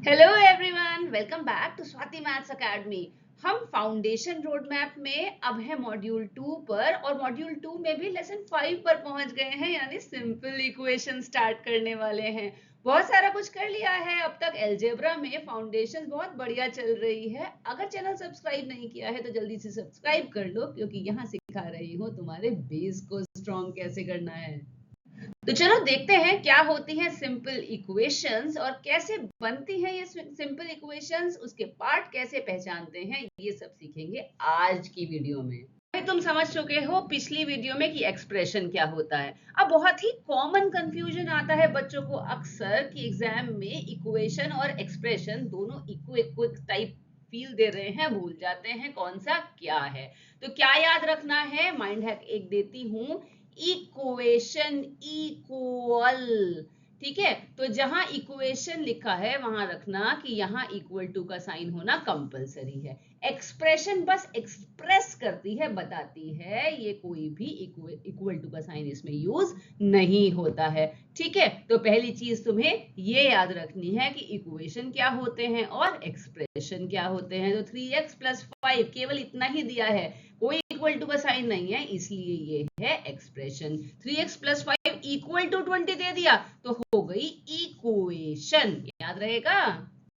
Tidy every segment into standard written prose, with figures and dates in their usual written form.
Hello everyone, welcome back to Swati maths academy. हम foundation road map में अब है मॉड्यूल 2 पर और मॉड्यूल 2 में भी लेसन 5 पर पहुंच गए हैं, यानी सिंपल इक्वेशन स्टार्ट करने वाले हैं। बहुत सारा कुछ कर लिया है अब तक। अलजेब्रा में फाउंडेशन बहुत बढ़िया चल रही है। अगर चैनल सब्सक्राइब नहीं किया है तो जल्दी से सब्सक्राइब कर लो, क्योंकि यहाँ सिखा रही हूँ तुम्हारे बेस को स्ट्रॉन्ग कैसे करना है। तो चलो देखते हैं क्या होती हैं सिंपल इक्वेशंस और कैसे बनती हैं ये सिंपल इक्वेशंस, उसके पार्ट कैसे पहचानते हैं, ये सब सीखेंगे आज की वीडियो में। तुम समझ चुके हो पिछली वीडियो में कि एक्सप्रेशन क्या होता है। अब बहुत ही कॉमन कंफ्यूजन आता है बच्चों को अक्सर कि एग्जाम में इक्वेशन और एक्सप्रेशन दोनों इक्वल टाइप फील दे रहे हैं, भूल जाते हैं कौन सा क्या है। तो क्या याद रखना है, माइंड हैक एक देती हूं, इक्वेशन इक्वल। ठीक है, तो जहां इक्वेशन लिखा है वहां रखना कि यहां इक्वल टू का साइन होना कंपलसरी है। एक्सप्रेशन बस एक्सप्रेस करती है, बताती है, ये कोई भी इक्वल टू का साइन इसमें यूज नहीं होता है। ठीक है, तो पहली चीज तुम्हें ये याद रखनी है कि इक्वेशन क्या होते हैं और एक्सप्रेशन क्या होते हैं। तो 3x + 5 केवल इतना ही दिया है, कोई इक्वल टू का साइन नहीं है, इसलिए ये है एक्सप्रेशन। 3x + 5 = 20 दे दिया तो हो गई इक्वेशन। याद रहेगा।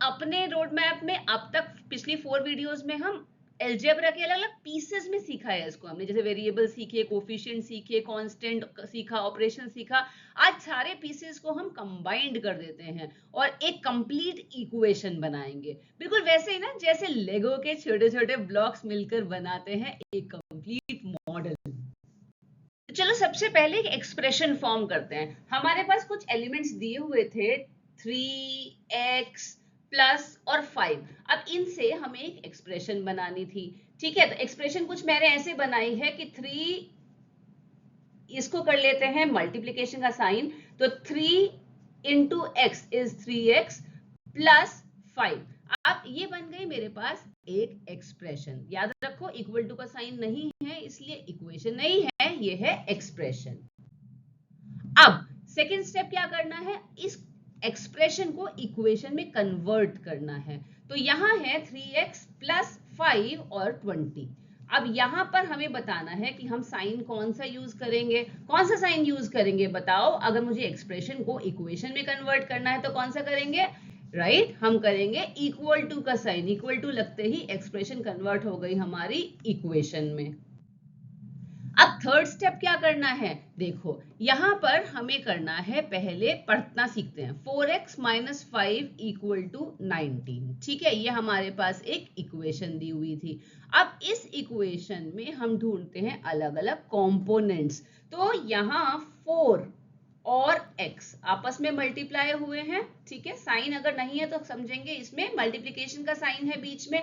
अपने रोड मैप में अब तक पिछली 4 वीडियोस में हम अलजेब्रा के अलग अलग पीसेस में सीखा है इसको हमने, जैसे वेरिएबल सीखे, कोफिशिएंट सीखे, कांस्टेंट सीखा, ऑपरेशन सीखा। आज सारे पीसेस को हम कंबाइंड कर देते हैं और एक कंप्लीट इक्वेशन बनाएंगे, बिल्कुल वैसे ही ना जैसे लेगो के छोटे छोटे ब्लॉक्स मिलकर बनाते हैं एक कंप्लीट मॉडल। चलो सबसे पहले एक एक्सप्रेशन फॉर्म करते हैं। हमारे पास कुछ एलिमेंट्स दिए हुए थे, 3x + 5। अब इनसे हमें एक एक्सप्रेशन बनानी थी। ठीक है, तो एक्सप्रेशन कुछ मैंने ऐसे बनाई है कि 3, इसको कर लेते हैं मल्टीप्लीकेशन का साइन, तो 3 × x = 3x + 5। अब ये बन गई मेरे पास एक एक्सप्रेशन। याद रखो इक्वल टू का साइन नहीं है, इसलिए इक्वेशन नहीं है, ये है एक्सप्रेशन। अब सेकेंड स्टेप क्या करना है, इस एक्सप्रेशन को इक्वेशन में कन्वर्ट करना है। तो यहां है 3x + 5 और 20। अब यहां पर हमें बताना है कि हम साइन कौन सा यूज करेंगे। कौन सा साइन यूज करेंगे बताओ। अगर मुझे एक्सप्रेशन को इक्वेशन में कन्वर्ट करना है तो कौन सा करेंगे, राइट हम करेंगे इक्वल टू का साइन। इक्वल टू लगते ही एक्सप्रेशन कन्वर्ट हो गई हमारी इक्वेशन में। अब थर्ड स्टेप क्या करना है, देखो यहां पर हमें करना है, पहले पढ़ना सीखते हैं। 4x - 5 = 19। ठीक है, ये हमारे पास एक इक्वेशन दी हुई थी। अब इस इक्वेशन में हम ढूंढते हैं अलग अलग कंपोनेंट्स। तो यहाँ 4 और x आपस में मल्टीप्लाई हुए हैं। ठीक है, साइन अगर नहीं है तो समझेंगे इसमें मल्टीप्लिकेशन का साइन है बीच में।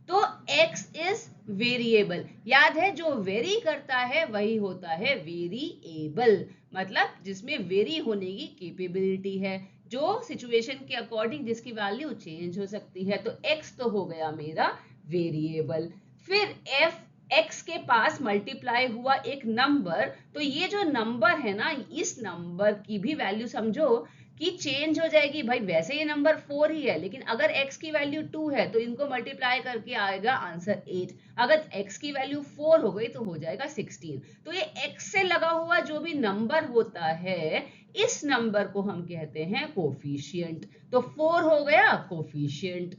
तो x इज वेरिएबल। याद है जो वेरी करता है वही होता है वेरिएबल, मतलब जिसमें वेरी होने की कैपेबिलिटी है, जो सिचुएशन के अकॉर्डिंग जिसकी वैल्यू चेंज हो सकती है। तो x तो हो गया मेरा वेरिएबल। फिर f x के पास मल्टीप्लाई हुआ एक नंबर, तो ये जो नंबर है ना, इस नंबर की भी वैल्यू समझो कि चेंज हो जाएगी। भाई वैसे ये नंबर 4 ही है, लेकिन अगर x की वैल्यू 2 है तो इनको मल्टीप्लाई करके आएगा आंसर 8। अगर x की वैल्यू 4 हो गई तो हो जाएगा 16। तो ये x से लगा हुआ जो भी नंबर होता है, इस नंबर को हम कहते हैं कोफिशिएंट। तो 4 हो गया कोफिशिएंट।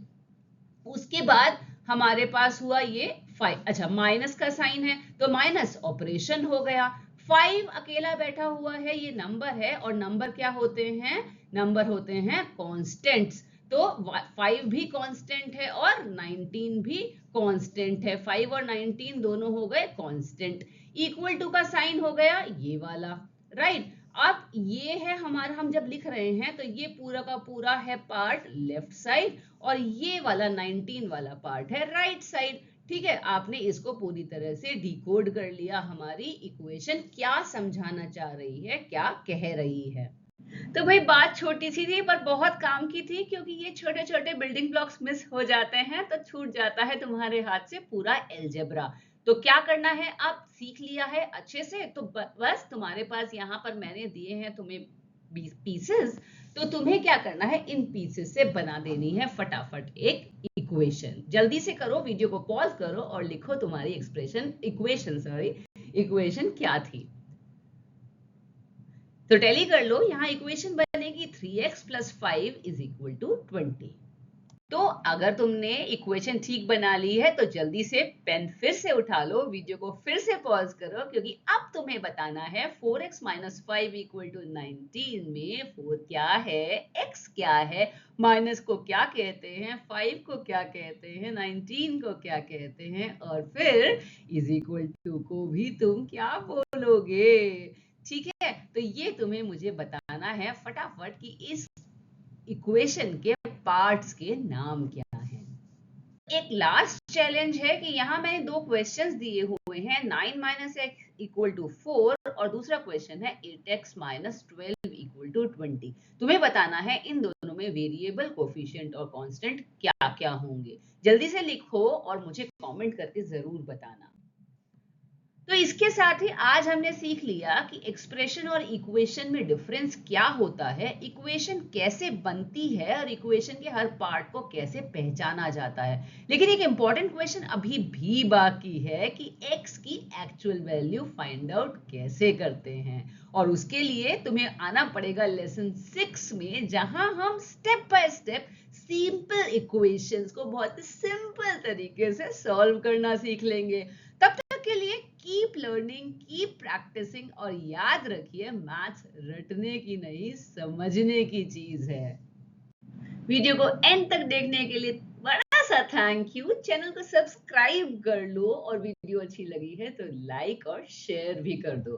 उसके बाद हमारे पास हुआ ये 5। अच्छा, माइनस का साइन है तो माइनस ऑपरेशन हो गया। 5 अकेला बैठा हुआ है, ये नंबर है, और नंबर क्या होते हैं, नंबर होते हैं कांस्टेंट्स। तो 5 भी कांस्टेंट है और 19 भी कांस्टेंट है। 5 और 19 दोनों हो गए कांस्टेंट। इक्वल टू का साइन हो गया ये वाला, राइट। अब ये है हमारा, हम जब लिख रहे हैं तो ये पूरा का पूरा है पार्ट लेफ्ट साइड और ये वाला 19 वाला पार्ट है राइट साइड। ठीक है, आपने इसको पूरी तरह से डिकोड कर लिया। हमारी इक्वेशन क्या समझाना चाह रही है, क्या कह रही है। तो भाई बात छोटी सी थी पर बहुत काम की थी, क्योंकि ये छोटे छोटे बिल्डिंग ब्लॉक्स मिस हो जाते हैं तो छूट जाता है तुम्हारे हाथ से पूरा अलजेब्रा। तो क्या करना है, आप सीख लिया है अच्छे से, तो बस तुम्हारे पास यहाँ पर मैंने दिए हैं तुम्हें पीसेस। तो तुम्हें क्या करना है, इन पीसेस से बना देनी है फटाफट एक इक्वेशन। जल्दी से करो, वीडियो को पॉज करो और लिखो तुम्हारी इक्वेशन क्या थी। तो टैली कर लो, यहाँ इक्वेशन बनेगी 3x + 5 = 20। तो अगर तुमने इक्वेशन ठीक बना ली है तो जल्दी से पेन फिर से उठा लो, वीडियो को फिर से पॉज करो, क्योंकि अब तुम्हें बताना है 4x - 5 = 19 में 4 क्या है, x क्या है, माइनस को क्या कहते हैं, 5 को क्या कहते हैं, 19 को क्या कहते हैं, और फिर = को भी तुम क्या बोलोगे। ठीक है, तो ये तुम्हें मुझे बताना है फटाफट कि इस इक्वेशन के पार्ट्स के नाम क्या हैं। एक लास्ट चैलेंज है कि यहाँ मैंने दो क्वेश्चंस दिए हुए हैं, 9 - x = 4 और दूसरा क्वेश्चन है 8x - 12 = 20। तुम्हें बताना है इन दोनों में वेरिएबल, कोफिशिएंट और कांस्टेंट क्या क्या होंगे। जल्दी से लिखो और मुझे कमेंट करके जरूर बताना। तो इसके साथ ही आज हमने सीख लिया कि एक्सप्रेशन और इक्वेशन में डिफरेंस क्या होता है, इक्वेशन कैसे बनती है और इक्वेशन के हर पार्ट को कैसे पहचाना जाता है। लेकिन एक इंपॉर्टेंट क्वेश्चन अभी भी बाकी है कि x की एक्चुअल वैल्यू फाइंड आउट कैसे करते हैं, और उसके लिए तुम्हें आना पड़ेगा लेसन 6 में, जहां हम step by step simple equations को बहुत सिंपल तरीके से सॉल्व करना सीख लेंगे। तब तक के लिए कीप लर्निंग, कीप प्रैक्टिसिंग, और याद रखिए मैथ्स रटने की नहीं, समझने की चीज है। वीडियो को एंड तक देखने के लिए बड़ा सा थैंक यू। चैनल को सब्सक्राइब कर लो और वीडियो अच्छी लगी है तो लाइक और शेयर भी कर दो।